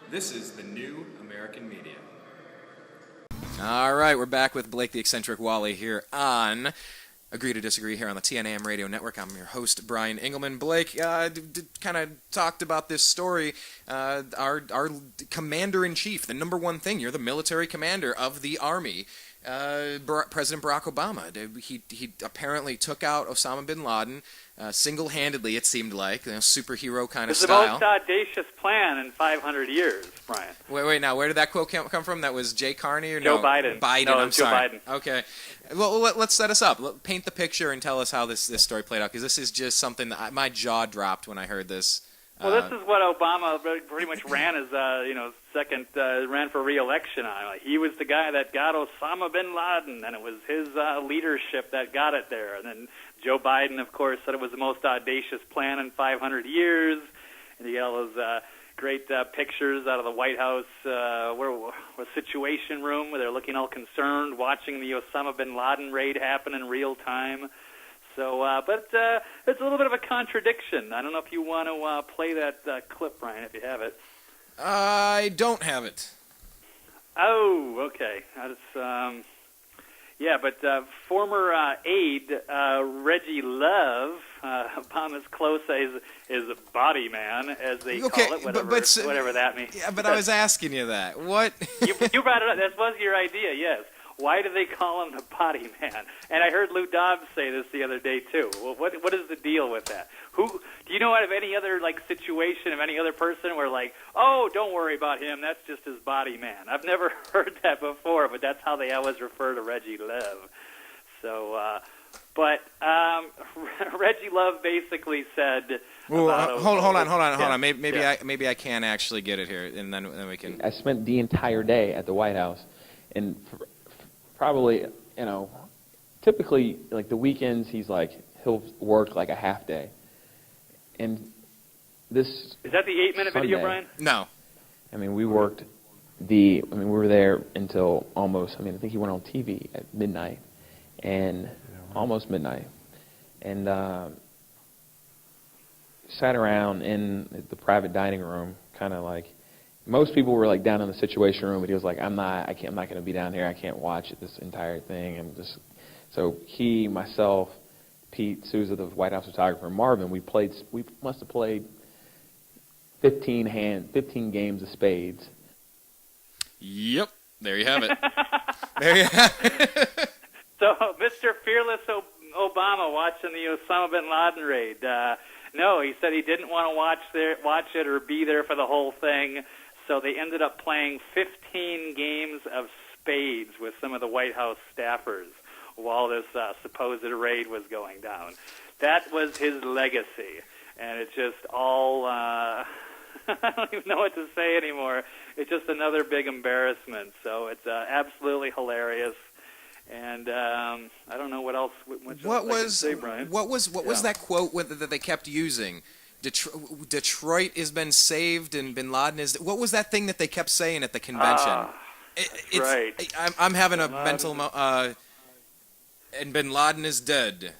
This is the new American media. All right, we're back with Blake the Eccentric Walley here on Agree to Disagree here on the TNAM Radio Network. I'm your host, Brian Engelman. Blake kind of talked about this story. Our commander-in-chief, the number one thing, you're the military commander of the Army. President Barack Obama, he apparently took out Osama Bin Laden single-handedly, it seemed like, superhero kind of style. It's the most audacious plan in 500 years, Brian. Wait, now, where did that quote come from? That was Jay Carney or Joe no? Biden. Biden, No, I'm Joe sorry. Biden. Okay. Well, let's set us up. Paint the picture and tell us how this story played out, because this is just something that my jaw dropped when I heard this. Well, this is what Obama pretty much ran as, ran for re-election on. Like, he was the guy that got Osama Bin Laden, and it was his leadership that got it there. And then Joe Biden, of course, said it was the most audacious plan in 500 years. And you got all those great pictures out of the White House Situation Room where they're looking all concerned, watching the Osama Bin Laden raid happen in real time. So, but it's a little bit of a contradiction. I don't know if you want to play that clip, Brian, if you have it. I don't have it. Oh, okay. Former aide Reggie Love, Obama's close is body man, as they call it, whatever that means. Yeah, but I was asking you that. What? you brought it up. That was your idea, yes. Why do they call him the body man? And I heard Lou Dobbs say this the other day too. Well, what is the deal with that? Do you know out of any other situation of any other person where oh, don't worry about him, that's just his body man? I've never heard that before, but that's how they always refer to Reggie Love. So, Reggie Love basically said. Well, hold on. Yeah. Maybe I can actually get it here, and then we can. I spent the entire day at the White House, and probably, typically, the weekends, he'll work a half day. And this is that the 8-minute video, Brian? No. We worked we were there until almost, I think he went on TV at midnight, and almost midnight. And sat around in the private dining room, kind of most people were down in the Situation Room, but he was like, I'm not going to be down here. I can't watch this entire thing. And so he, myself, Pete Souza, the White House photographer, and Marvin, we must have played 15 games of Spades. Yep, there you have it. There you have it. So, Mr. Fearless Obama watching the Osama Bin Laden raid. No, he said he didn't want to watch it or be there for the whole thing. So they ended up playing 15 games of Spades with some of the White House staffers while this supposed raid was going down. That was his legacy, and it's just all, I don't even know what to say anymore. It's just another big embarrassment. So it's absolutely hilarious, and I don't know what else I can say, Brian. What was that quote that they kept using? Detroit has been saved and Bin Laden is... What was that thing that they kept saying at the convention? Right. I'm having a mental... and Bin Laden is dead.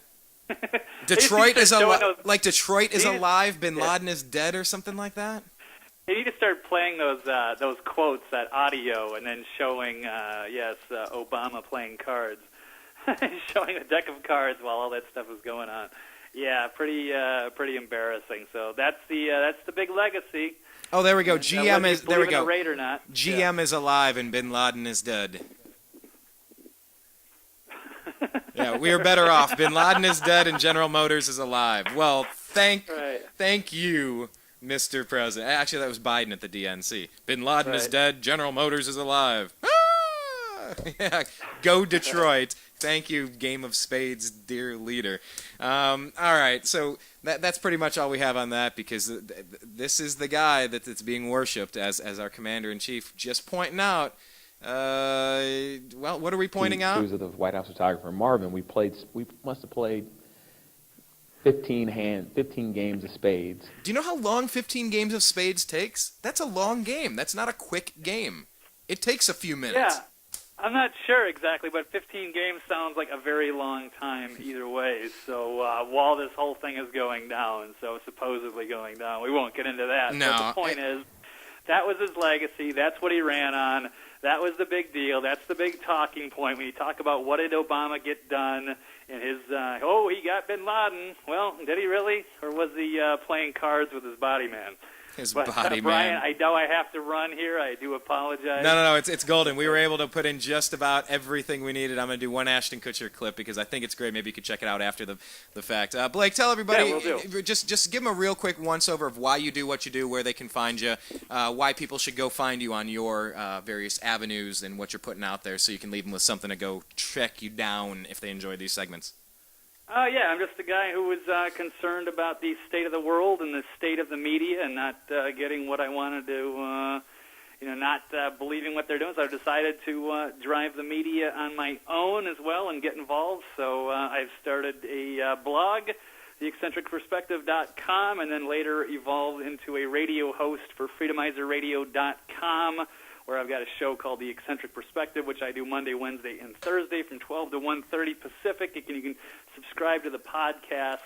Detroit is alive. Detroit is alive, Bin Laden is dead, or something like that? They need to start playing those quotes, that audio, and then showing, Obama playing cards. Showing a deck of cards while all that stuff is going on. Yeah, pretty embarrassing. So that's the big legacy. Oh, there we go. GM is there we go. The raid or not. GM is alive and Bin Laden is dead. Yeah, we are better off. Bin Laden is dead and General Motors is alive. Well, thank you, Mr. President. Actually, that was Biden at the DNC. Bin Laden is dead. General Motors is alive. Ah! Yeah, go Detroit. Thank you, Game of Spades, dear leader. All right, so that's pretty much all we have on that, because this is the guy that's being worshipped as our commander-in-chief. Just pointing out, what are we pointing out? Souza, the White House photographer, Marvin, we must have played 15 games of Spades. Do you know how long 15 games of Spades takes? That's a long game. That's not a quick game. It takes a few minutes. Yeah. I'm not sure exactly, but 15 games sounds like a very long time either way. So while this whole thing is going down, so supposedly going down, we won't get into that. No. But the point is That was his legacy. That's what he ran on. That was the big deal. That's the big talking point when you talk about what did Obama get done in his, he got Bin Laden. Well, did he really? Or was he playing cards with his body man? Body Brian, man. I know I have to run here. I do apologize. No, it's golden. We were able to put in just about everything we needed. I'm going to do one Ashton Kutcher clip because I think it's great. Maybe you could check it out after the fact. Blake, tell everybody, just give them a real quick once-over of why you do what you do, where they can find you, why people should go find you on your various avenues and what you're putting out there so you can leave them with something to go check you down if they enjoy these segments. I'm just a guy who was concerned about the state of the world and the state of the media and not getting what I wanted to, not believing what they're doing. So I've decided to drive the media on my own as well and get involved. So I've started a blog, theeccentricperspective.com, and then later evolved into a radio host for freedomizerradio.com, where I've got a show called The Eccentric Perspective, which I do Monday, Wednesday, and Thursday from 12 to 1:30 Pacific. You can subscribe to the podcast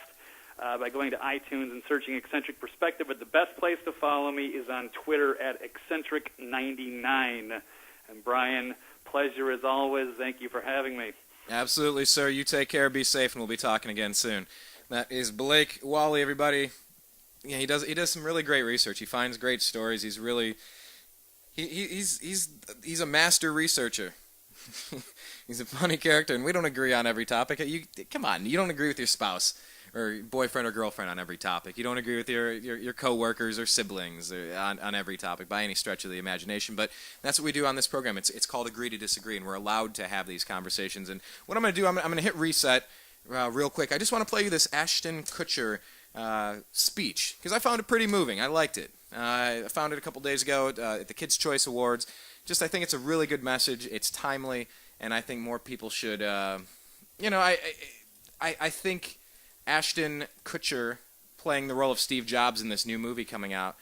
by going to iTunes and searching Eccentric Perspective, but the best place to follow me is on Twitter at Eccentric99. And Brian, pleasure as always. Thank you for having me. Absolutely, sir. You take care, be safe, and we'll be talking again soon. That is Blake Walley, everybody. Yeah, he does some really great research. He finds great stories. He's really... He's a master researcher. He's a funny character, and we don't agree on every topic. Come on, you don't agree with your spouse or boyfriend or girlfriend on every topic. You don't agree with your coworkers or siblings on every topic by any stretch of the imagination. But that's what we do on this program. It's called Agree to Disagree, and we're allowed to have these conversations. And what I'm going to do, I'm going to hit reset real quick. I just want to play you this Ashton Kutcher speech because I found it pretty moving. I liked it. I found it a couple days ago at the Kids' Choice Awards. I think it's a really good message. It's timely, and I think more people should. I think Ashton Kutcher playing the role of Steve Jobs in this new movie coming out.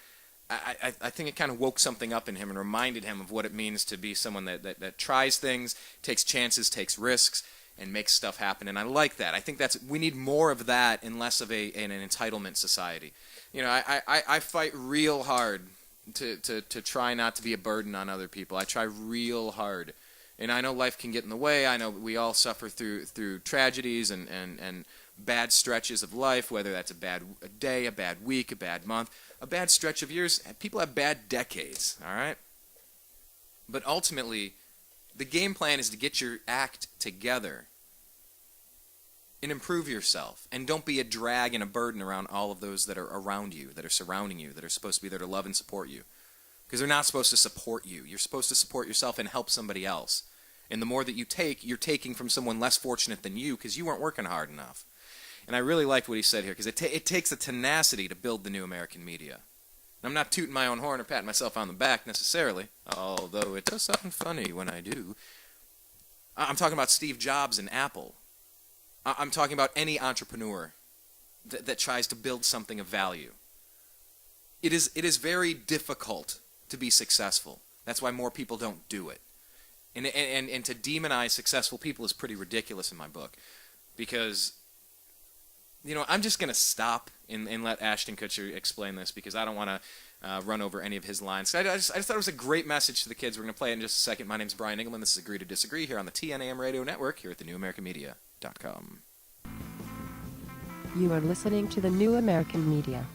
I think it kind of woke something up in him and reminded him of what it means to be someone that tries things, takes chances, takes risks, and makes stuff happen. And I like that. I think we need more of that and less of an entitlement society. I fight real hard to try not to be a burden on other people. I try real hard. And I know life can get in the way. I know we all suffer through tragedies and bad stretches of life, whether that's a bad day, a bad week, a bad month, a bad stretch of years. People have bad decades, all right? But ultimately, the game plan is to get your act together and improve yourself. And don't be a drag and a burden around all of those that are around you, that are surrounding you, that are supposed to be there to love and support you. Because they're not supposed to support you. You're supposed to support yourself and help somebody else. And the more that you take, you're taking from someone less fortunate than you because you weren't working hard enough. And I really liked what he said here because it takes a tenacity to build the new American media. And I'm not tooting my own horn or patting myself on the back necessarily, although it does sound funny when I do. I'm talking about Steve Jobs and Apple. I'm talking about any entrepreneur that tries to build something of value. It is very difficult to be successful. That's why more people don't do it. And to demonize successful people is pretty ridiculous in my book. Because, I'm just going to stop and let Ashton Kutcher explain this because I don't want to run over any of his lines. I just thought it was a great message to the kids. We're going to play it in just a second. My name's Brian Engelman. This is Agree to Disagree here on the TNAM Radio Network here at the NewAmericanMedia.com. You are listening to the New American Media.